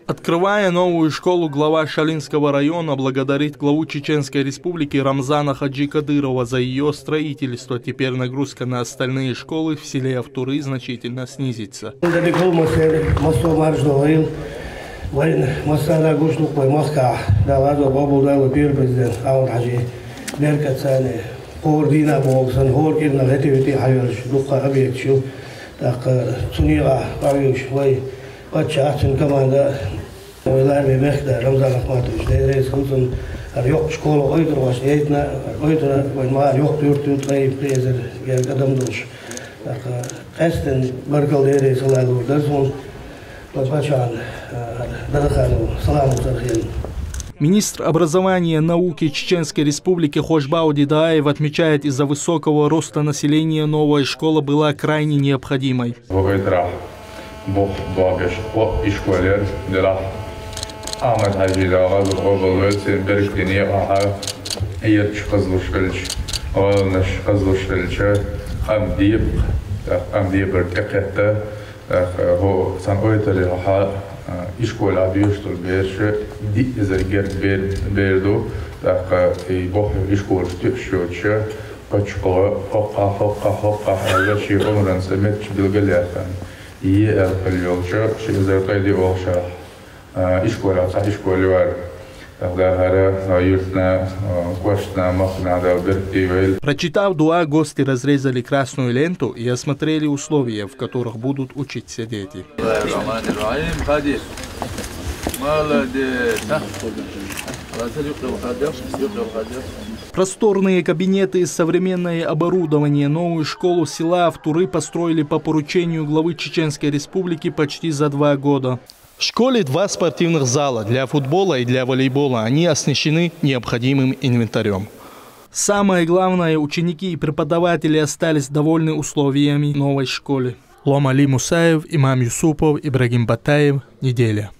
Открывая новую школу, глава Шалинского района благодарит главу Чеченской Республики Рамзана Хаджи Кадырова за ее строительство. Теперь нагрузка на остальные школы в селе Автуры значительно снизится. Açın komanda oylar ve mekde Ramazan Ahmatoviç reis kılsın yok şkola oydurmuş eğitine oydura var yok dürtün tayı prezer gel adamdır. Esten barkal reis aladı derson başan darakhalı selamünaleyküm. Министр образования и науки Чеченской Республики Хошбау Дидаев отмечает, из-за высокого роста населения новая школа была крайне необходимой. Boh bagage och iskoler dela Ahmet Hacı Ağaz oğulları berikliğini aha yer çıkazmışlar oğullar çıkazmışlar am diye bir tekette o san oytali ha iskola diyorlar bir izerger berdo boh iskol tüşüyor kaçko hoppa her şey ondan semet bilgiler اليوشة شيء زي قيدي أوشة إشكولا صح إشكولي وار هذا يرتنا قوشنا مخنا ده برتي ويل. Прочитав дуа, гости разрезали красную ленту и осмотрели условия, в которых будут учиться дети. Просторные кабинеты и современное оборудование. Новую школу села Автуры построили по поручению главы Чеченской Республики почти за 2 года. В школе 2 спортивных зала для футбола и для волейбола. Они оснащены необходимым инвентарем. Самое главное, ученики и преподаватели остались довольны условиями новой школы. Лом Али Мусаев, Имам Юсупов, Ибрагим Батаев. Неделя.